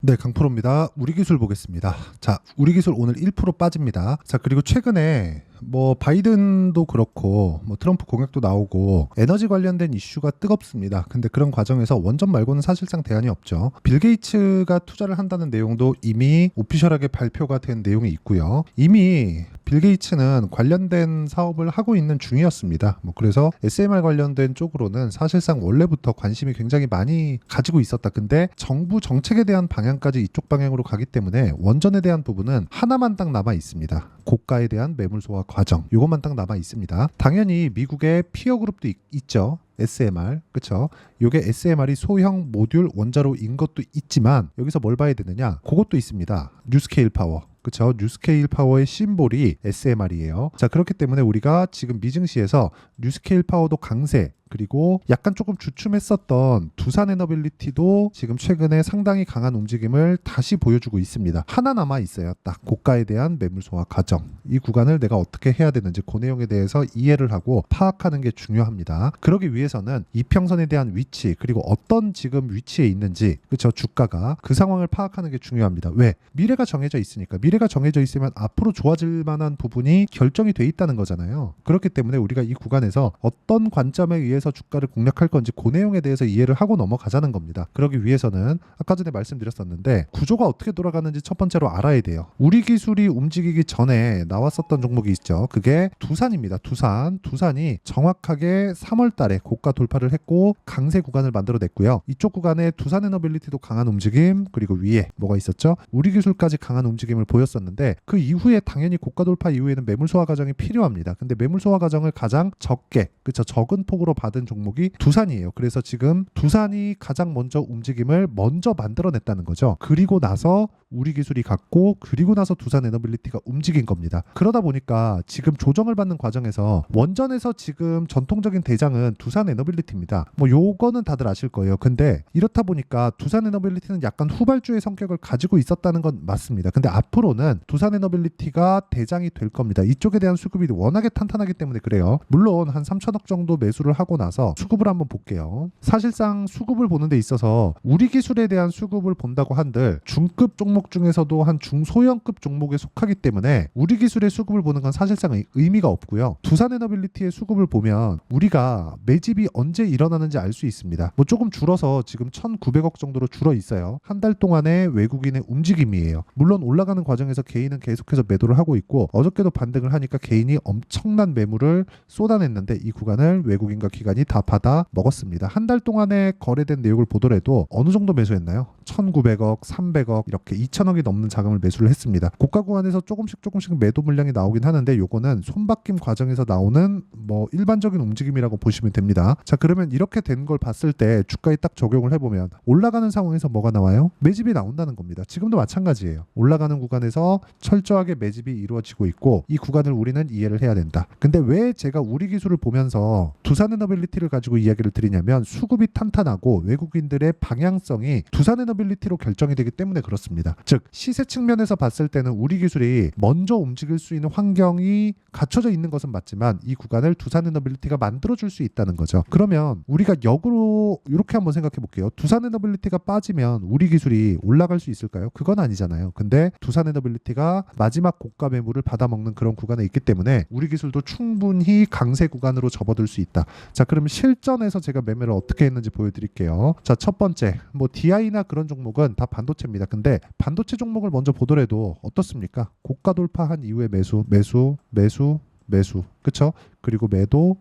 네, 강프로입니다. 우리 기술 보겠습니다. 자, 우리 기술 오늘 1% 빠집니다. 자, 그리고 최근에 뭐 바이든도 그렇고 뭐 트럼프 공약도 나오고 에너지 관련된 이슈가 뜨겁습니다. 근데 그런 과정에서 원전 말고는 사실상 대안이 없죠. 빌 게이츠가 투자를 한다는 내용도 이미 오피셜하게 발표가 된 내용이 있고요. 이미 빌 게이츠는 관련된 사업을 하고 있는 중이었습니다. 뭐 그래서 SMR 관련된 쪽으로는 사실상 원래부터 관심이 굉장히 많이 가지고 있었다. 근데 정부 정책에 대한 방향까지 이쪽 방향으로 가기 때문에 원전에 대한 부분은 하나만 딱 남아 있습니다. 고가에 대한 매물 소화 과정. 이것만 딱 남아 있습니다. 당연히 미국의 피어 그룹도 있죠. SMR, 그쵸? 요게 SMR이 소형 모듈 원자로인 것도 있지만 여기서 뭘 봐야 되느냐? 그것도 있습니다. 뉴스케일 파워. 그쵸? 뉴스케일 파워의 심볼이 SMR이에요. 자, 그렇기 때문에 우리가 지금 미증시에서 뉴스케일 파워도 강세, 그리고 약간 조금 주춤했었던 두산 에너빌리티도 지금 최근에 상당히 강한 움직임을 다시 보여주고 있습니다. 하나 남아 있어요. 딱 고가에 대한 매물 소화 과정. 이 구간을 내가 어떻게 해야 되는지 그 내용에 대해서 이해를 하고 파악하는 게 중요합니다. 그러기 위해서는 이평선에 대한 위치, 그리고 어떤 지금 위치에 있는지, 그렇죠? 주가가 그 상황을 파악하는 게 중요합니다. 왜? 미래가 정해져 있으니까. 미래가 정해져 있으면 앞으로 좋아질 만한 부분이 결정이 돼 있다는 거잖아요. 그렇기 때문에 우리가 이 구간에서 어떤 관점에 의해서 주가를 공략할 건지 그 내용에 대해서 이해를 하고 넘어가자는 겁니다. 그러기 위해서는 아까 전에 말씀드렸었는데 구조가 어떻게 돌아가는지 첫 번째로 알아야 돼요. 우리 기술이 움직이기 전에 나왔었던 종목이 있죠. 그게 두산입니다. 두산이 정확하게 3월 달에 고가 돌파를 했고 강세 구간을 만들어냈고요. 이쪽 구간에 두산 에너빌리티도 강한 움직임, 그리고 위에 뭐가 있었죠? 우리 기술까지 강한 움직임을 보였었는데 그 이후에 당연히 고가 돌파 이후에는 매물 소화 과정이 필요합니다. 근데 매물 소화 과정을 가장 적게, 그쵸? 적은 폭으로 받은 종목이 두산이에요. 그래서 지금 두산이 가장 먼저 움직임을 먼저 만들어냈다는 거죠. 그리고 나서 우리 기술이 갔고, 그리고 나서 두산 에너빌리티가 움직인 겁니다. 그러다 보니까 지금 조정을 받는 과정에서 원전에서 지금 전통적인 대장은 두산 에너빌리티입니다. 뭐 요거는 다들 아실 거예요. 근데 이렇다 보니까 두산 에너빌리티는 약간 후발주의 성격을 가지고 있었다는 건 맞습니다. 근데 앞으로는 두산 에너빌리티가 대장이 될 겁니다. 이쪽에 대한 수급이 워낙에 탄탄하기 때문에 그래요. 물론 한 3천억 정도 매수를 하고 나서 수급을 한번 볼게요. 사실상 수급을 보는 데 있어서 우리 기술에 대한 수급을 본다고 한들 중급 종목 중에서도 한 중소형급 종목에 속하기 때문에 우리 기술의 수급을 보는 건 사실상 의미가 없고요. 두산 에너빌리티의 수급을 보면 우리가 매집이 언제 일어나는지 알 수 있습니다. 뭐 조금 줄어서 지금 1,900억 정도로 줄어 있어요. 한 달 동안의 외국인의 움직임이에요. 물론 올라가는 과정에서 개인은 계속해서 매도를 하고 있고 어저께도 반등을 하니까 개인이 엄청난 매물을 쏟아냈는데 이 구간을 외국인과 기관이 다 받아 먹었습니다. 한 달 동안에 거래된 내역을 보더라도 어느 정도 매수했나요? 1,900억, 300억 이렇게 2천억이 넘는 자금을 매수를 했습니다. 고가 구간에서 조금씩 매도 물량이 나오긴 하는데 요거는 손바뀜 과정에서 나오는 뭐 일반적인 움직임이라고 보시면 됩니다. 자, 그러면 이렇게 된 걸 봤을 때 주가에 딱 적용을 해보면 올라가는 상황에서 뭐가 나와요? 매집이 나온다는 겁니다. 지금도 마찬가지예요. 올라가는 구간에서 철저하게 매집이 이루어지고 있고 이 구간을 우리는 이해를 해야 된다. 근데 왜 제가 우리 기술을 보면서 두산 에너빌리티를 가지고 이야기를 드리냐면 수급이 탄탄하고 외국인들의 방향성이 두산 에너빌리티로 결정이 되기 때문에 그렇습니다. 즉 시세 측면에서 봤을 때는 우리 기술이 먼저 움직일 수 있는 환경이 갖춰져 있는 것은 맞지만 이 구간을 두산 에너빌리티가 만들어줄 수 있다는 거죠. 그러면 우리가 역으로 이렇게 한번 생각해 볼게요. 두산 에너빌리티가 빠지면 우리 기술이 올라갈 수 있을까요? 그건 아니잖아요. 근데 두산 에너빌리티가 마지막 고가 매물을 받아먹는 그런 구간에 있기 때문에 우리 기술도 충분히 강세 구간으로 접어들 수 있다. 자, 그럼 실전에서 제가 매매를 어떻게 했는지 보여드릴게요. 자, 첫 번째 뭐 DI나 그런 종목은 다 반도체입니다. 근데 반도체 종목을 먼저 보더라도 어떻습니까? 고가 돌파한 이후에 매수 그쵸? 그리고 매도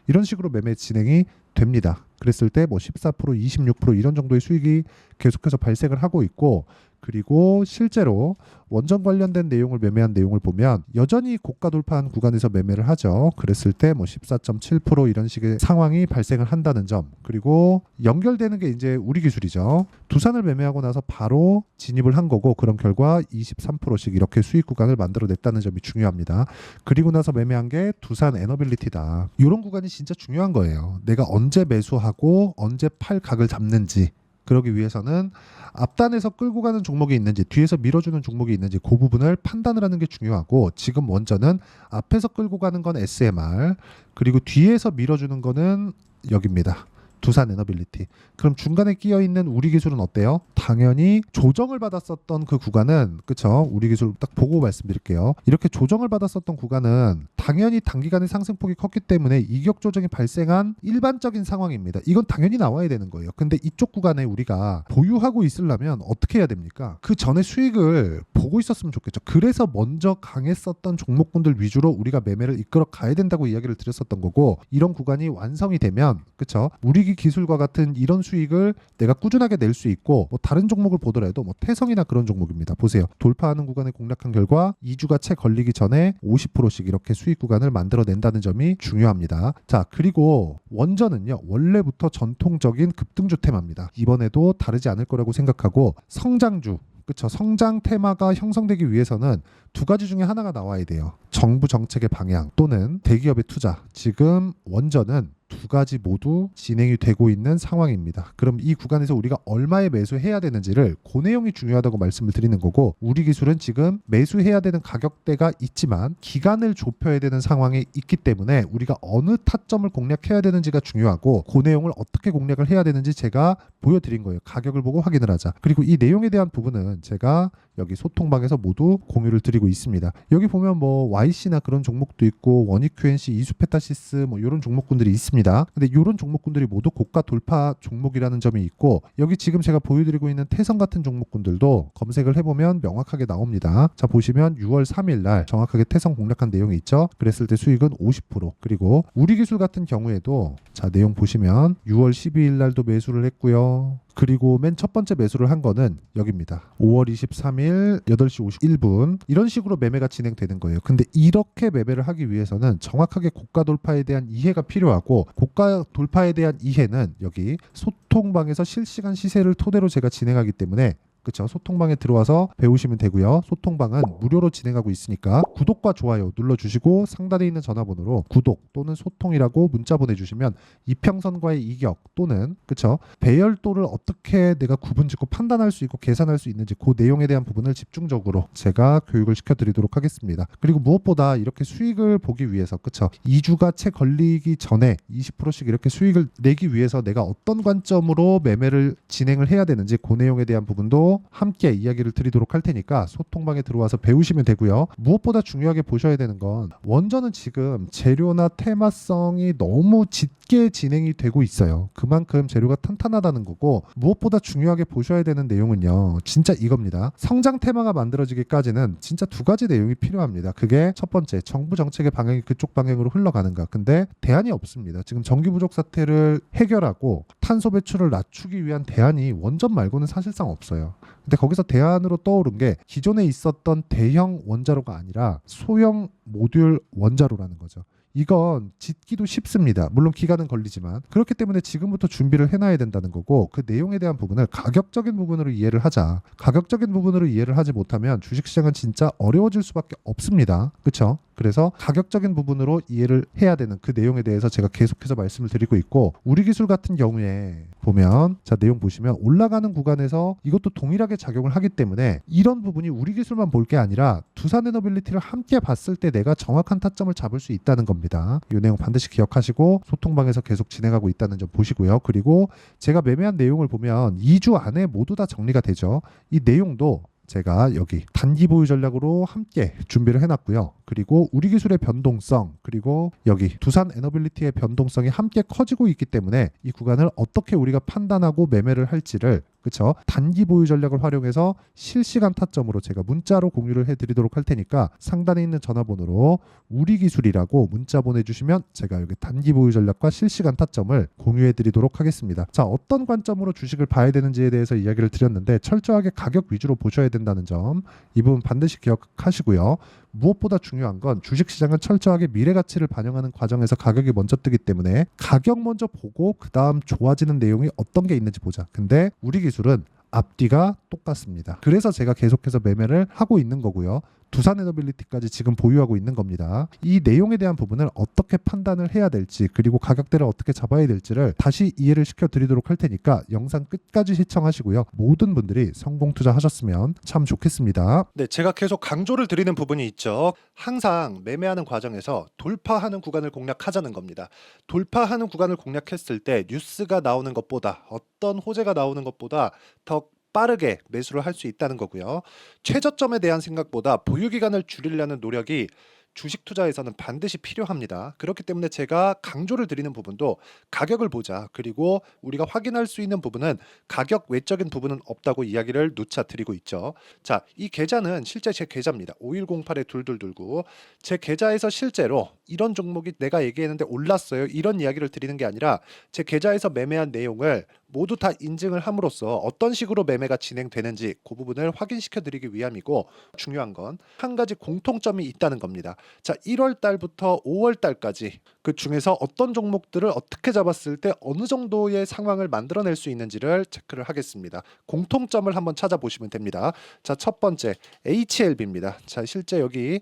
이런 식으로 매매 진행이 됩니다. 그랬을 때 뭐 14%, 26% 이런 정도의 수익이 계속해서 발생을 하고 있고, 그리고 실제로 원전 관련된 내용을 매매한 내용을 보면 여전히 고가 돌파한 구간에서 매매를 하죠. 그랬을 때 뭐 14.7% 이런 식의 상황이 발생을 한다는 점. 그리고 연결되는 게 이제 우리 기술이죠. 두산을 매매하고 나서 바로 진입을 한 거고 그런 결과 23%씩 이렇게 수익 구간을 만들어냈다는 점이 중요합니다. 그리고 나서 매매한 게 두산 에너빌리티다. 이런 구간이 진짜 중요한 거예요. 내가 언제 매수하고 언제 팔 각을 잡는지. 그러기 위해서는 앞단에서 끌고 가는 종목이 있는지 뒤에서 밀어주는 종목이 있는지 그 부분을 판단을 하는 게 중요하고, 지금 원전은 앞에서 끌고 가는 건 SMR, 그리고 뒤에서 밀어주는 거는 여기입니다. 두산 에너빌리티. 그럼 중간에 끼어 있는 우리 기술은 어때요? 당연히 조정을 받았었던 그 구간은, 그쵸? 우리 기술 딱 보고 말씀드릴게요. 이렇게 조정을 받았었던 구간은 당연히 단기간에 상승폭이 컸기 때문에 이격 조정이 발생한 일반적인 상황입니다. 이건 당연히 나와야 되는 거예요. 근데 이쪽 구간에 우리가 보유하고 있으려면 어떻게 해야 됩니까? 그 전에 수익을 보고 있었으면 좋겠죠. 그래서 먼저 강했었던 종목군들 위주로 우리가 매매를 이끌어 가야 된다고 이야기를 드렸었던 거고, 이런 구간이 완성이 되면, 그쵸? 우리 기술과 같은 이런 수익을 내가 꾸준하게 낼 수 있고, 뭐 다른 종목을 보더라도 뭐 태성이나 그런 종목입니다. 보세요. 돌파하는 구간을 공략한 결과 2주가 채 걸리기 전에 50%씩 이렇게 수익 구간을 만들어낸다는 점이 중요합니다. 자, 그리고 원전은요, 원래부터 전통적인 급등주 테마입니다. 이번에도 다르지 않을 거라고 생각하고, 성장주, 그렇죠. 성장 테마가 형성되기 위해서는 두 가지 중에 하나가 나와야 돼요. 정부 정책의 방향 또는 대기업의 투자. 지금 원전은 두 가지 모두 진행이 되고 있는 상황입니다. 그럼 이 구간에서 우리가 얼마에 매수해야 되는지를 그 내용이 중요하다고 말씀을 드리는 거고, 우리 기술은 지금 매수해야 되는 가격대가 있지만 기간을 좁혀야 되는 상황에 있기 때문에 우리가 어느 타점을 공략해야 되는지가 중요하고, 그 내용을 어떻게 공략을 해야 되는지 제가 보여드린 거예요. 가격을 보고 확인을 하자. 그리고 이 내용에 대한 부분은 제가 여기 소통방에서 모두 공유를 드리고 있습니다. 여기 보면 뭐 YC나 그런 종목도 있고 원익 QNC, 이수페타시스 뭐 이런 종목군들이 있습니다. 근데 이런 종목군들이 모두 고가 돌파 종목이라는 점이 있고, 여기 지금 제가 보여드리고 있는 태성 같은 종목군들도 검색을 해보면 명확하게 나옵니다. 자, 보시면 6월 3일 날 정확하게 태성 공략한 내용이 있죠. 그랬을 때 수익은 50%. 그리고 우리 기술 같은 경우에도 자, 내용 보시면 6월 12일 날도 매수를 했고요. 그리고 맨 첫 번째 매수를 한 거는 여기입니다. 5월 23일 8시 51분 이런 식으로 매매가 진행되는 거예요. 근데 이렇게 매매를 하기 위해서는 정확하게 고가 돌파에 대한 이해가 필요하고, 고가 돌파에 대한 이해는 여기 소통방에서 실시간 시세를 토대로 제가 진행하기 때문에, 그쵸? 소통방에 들어와서 배우시면 되고요. 소통방은 무료로 진행하고 있으니까 구독과 좋아요 눌러주시고 상단에 있는 전화번호로 구독 또는 소통이라고 문자 보내주시면 이평선과의 이격 또는, 그쵸? 배열도를 어떻게 내가 구분짓고 판단할 수 있고 계산할 수 있는지 그 내용에 대한 부분을 집중적으로 제가 교육을 시켜드리도록 하겠습니다. 그리고 무엇보다 이렇게 수익을 보기 위해서, 그쵸? 2주가 채 걸리기 전에 20%씩 이렇게 수익을 내기 위해서 내가 어떤 관점으로 매매를 진행을 해야 되는지 그 내용에 대한 부분도 함께 이야기를 드리도록 할 테니까 소통방에 들어와서 배우시면 되고요. 무엇보다 중요하게 보셔야 되는 건, 원전은 지금 재료나 테마성이 너무 짙게 진행이 되고 있어요. 그만큼 재료가 탄탄하다는 거고, 무엇보다 중요하게 보셔야 되는 내용은요, 진짜 이겁니다. 성장 테마가 만들어지기까지는 진짜 두 가지 내용이 필요합니다. 그게 첫 번째, 정부 정책의 방향이 그쪽 방향으로 흘러가는가. 근데 대안이 없습니다. 지금 전기 부족 사태를 해결하고 탄소 배출을 낮추기 위한 대안이 원전 말고는 사실상 없어요. 근데 거기서 대안으로 떠오른 게 기존에 있었던 대형 원자로가 아니라 소형 모듈 원자로라는 거죠. 이건 짓기도 쉽습니다. 물론 기간은 걸리지만. 그렇기 때문에 지금부터 준비를 해놔야 된다는 거고, 그 내용에 대한 부분을 가격적인 부분으로 이해를 하자. 가격적인 부분으로 이해를 하지 못하면 주식시장은 진짜 어려워질 수밖에 없습니다. 그렇죠? 그래서 가격적인 부분으로 이해를 해야 되는 그 내용에 대해서 제가 계속해서 말씀을 드리고 있고, 우리 기술 같은 경우에 보면, 자, 내용 보시면 올라가는 구간에서 이것도 동일하게 작용을 하기 때문에 이런 부분이 우리 기술만 볼 게 아니라 두산 에너빌리티를 함께 봤을 때 내가 정확한 타점을 잡을 수 있다는 겁니다. 이 내용 반드시 기억하시고 소통방에서 계속 진행하고 있다는 점 보시고요. 그리고 제가 매매한 내용을 보면 2주 안에 모두 다 정리가 되죠. 이 내용도 제가 여기 단기 보유 전략으로 함께 준비를 해놨고요. 그리고 우리 기술의 변동성, 그리고 여기 두산 에너빌리티의 변동성이 함께 커지고 있기 때문에 이 구간을 어떻게 우리가 판단하고 매매를 할지를, 그쵸? 단기 보유 전략을 활용해서 실시간 타점으로 제가 문자로 공유를 해드리도록 할 테니까 상단에 있는 전화번호로 우리 기술이라고 문자 보내주시면 제가 여기 단기 보유 전략과 실시간 타점을 공유해드리도록 하겠습니다. 자, 어떤 관점으로 주식을 봐야 되는지에 대해서 이야기를 드렸는데, 철저하게 가격 위주로 보셔야 된다는 점, 이 부분 반드시 기억하시고요. 무엇보다 중요한 건 주식시장은 철저하게 미래 가치를 반영하는 과정에서 가격이 먼저 뜨기 때문에 가격 먼저 보고 그 다음 좋아지는 내용이 어떤 게 있는지 보자. 근데 우리 기술은 앞뒤가 똑같습니다. 그래서 제가 계속해서 매매를 하고 있는 거고요. 두산 에너빌리티까지 지금 보유하고 있는 겁니다. 이 내용에 대한 부분을 어떻게 판단을 해야 될지 그리고 가격대를 어떻게 잡아야 될지를 다시 이해를 시켜드리도록 할 테니까 영상 끝까지 시청하시고요. 모든 분들이 성공 투자하셨으면 참 좋겠습니다. 네, 제가 계속 강조를 드리는 부분이 있죠. 항상 매매하는 과정에서 돌파하는 구간을 공략하자는 겁니다. 돌파하는 구간을 공략했을 때 뉴스가 나오는 것보다 어떤 호재가 나오는 것보다 더 빠르게 매수를 할 수 있다는 거고요. 최저점에 대한 생각보다 보유 기간을 줄이려는 노력이 주식 투자에서는 반드시 필요합니다. 그렇기 때문에 제가 강조를 드리는 부분도 가격을 보자. 그리고 우리가 확인할 수 있는 부분은 가격 외적인 부분은 없다고 이야기를 누차 드리고 있죠. 자, 이 계좌는 실제 제 계좌입니다. 5108-2229. 제 계좌에서 실제로 이런 종목이 내가 얘기했는데 올랐어요. 이런 이야기를 드리는 게 아니라 제 계좌에서 매매한 내용을 모두 다 인증을 함으로써 어떤 식으로 매매가 진행되는지 그 부분을 확인시켜 드리기 위함이고, 중요한 건 한 가지 공통점이 있다는 겁니다. 자, 1월 달부터 5월 달까지 그 중에서 어떤 종목들을 어떻게 잡았을 때 어느 정도의 상황을 만들어낼 수 있는지를 체크를 하겠습니다. 공통점을 한번 찾아보시면 됩니다. 자, 첫 번째 HLB입니다. 자, 실제 여기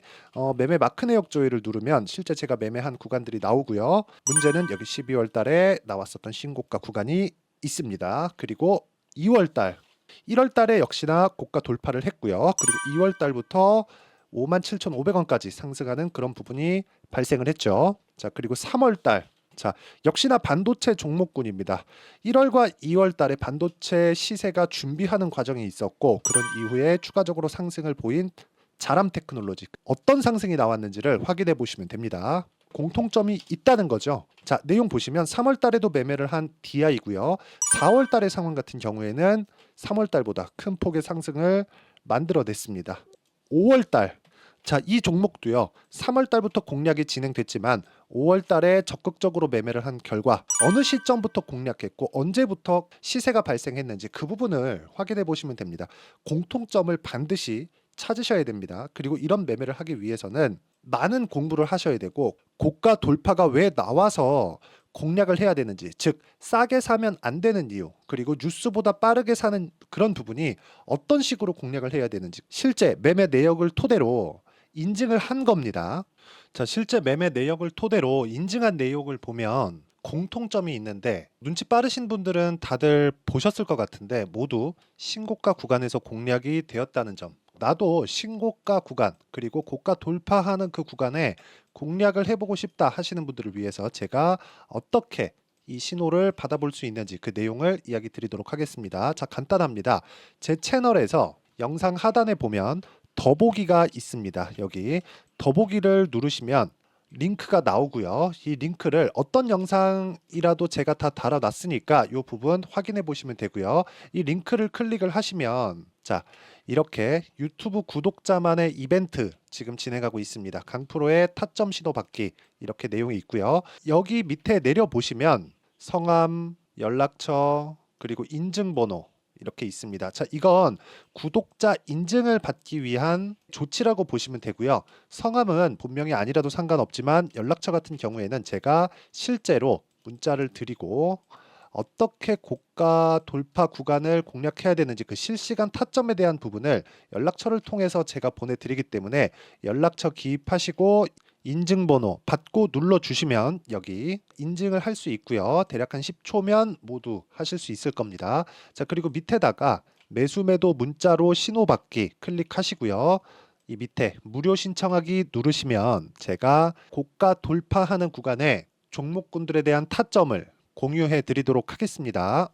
매매 마크 내역 조회를 누르면 실제 제가 매매한 구간들이 나오고요. 문제는 여기 12월 달에 나왔었던 신고가 구간이 있습니다. 그리고 2월 달, 1월 달에 역시나 고가 돌파를 했고요. 그리고 2월 달부터 57,500원까지 상승하는 그런 부분이 발생을 했죠. 자, 그리고 3월 달, 자, 역시나 반도체 종목군입니다. 1월과 2월 달에 반도체 시세가 준비하는 과정이 있었고, 그런 이후에 추가적으로 상승을 보인 자람 테크놀로지, 어떤 상승이 나왔는지를 확인해 보시면 됩니다. 공통점이 있다는 거죠. 자, 내용 보시면 3월 달에도 매매를 한 DI고요. 4월 달의 상황 같은 경우에는 3월 달보다 큰 폭의 상승을 만들어냈습니다. 5월 달, 자, 이 종목도요. 3월 달부터 공략이 진행됐지만 5월 달에 적극적으로 매매를 한 결과 어느 시점부터 공략했고 언제부터 시세가 발생했는지 그 부분을 확인해 보시면 됩니다. 공통점을 반드시 찾으셔야 됩니다. 그리고 이런 매매를 하기 위해서는 많은 공부를 하셔야 되고, 고가 돌파가 왜 나와서 공략을 해야 되는지, 즉 싸게 사면 안 되는 이유, 그리고 뉴스보다 빠르게 사는 그런 부분이 어떤 식으로 공략을 해야 되는지 실제 매매 내역을 토대로 인증을 한 겁니다. 자, 실제 매매 내역을 토대로 인증한 내용을 보면 공통점이 있는데, 눈치 빠르신 분들은 다들 보셨을 것 같은데 모두 신고가 구간에서 공략이 되었다는 점, 나도 신고가 구간 그리고 고가 돌파하는 그 구간에 공략을 해보고 싶다 하시는 분들을 위해서 제가 어떻게 이 신호를 받아볼 수 있는지 그 내용을 이야기 드리도록 하겠습니다. 자, 간단합니다. 제 채널에서 영상 하단에 보면 더보기가 있습니다. 여기 더보기를 누르시면 링크가 나오고요. 이 링크를 어떤 영상이라도 제가 다 달아놨으니까 이 부분 확인해 보시면 되고요. 이 링크를 클릭을 하시면, 자, 이렇게 유튜브 구독자만의 이벤트 지금 진행하고 있습니다. 강프로의 타점 신호 받기, 이렇게 내용이 있고요. 여기 밑에 내려 보시면 성함, 연락처, 그리고 인증번호 이렇게 있습니다. 자, 이건 구독자 인증을 받기 위한 조치라고 보시면 되고요. 성함은 본명이 아니라도 상관없지만 연락처 같은 경우에는 제가 실제로 문자를 드리고 어떻게 고가 돌파 구간을 공략해야 되는지 그 실시간 타점에 대한 부분을 연락처를 통해서 제가 보내드리기 때문에 연락처 기입하시고 인증번호 받고 눌러주시면 여기 인증을 할 수 있고요. 대략 한 10초면 모두 하실 수 있을 겁니다. 자, 그리고 밑에다가 매수 매도 문자로 신호받기 클릭하시고요. 이 밑에 무료 신청하기 누르시면 제가 고가 돌파하는 구간에 종목군들에 대한 타점을 공유해 드리도록 하겠습니다.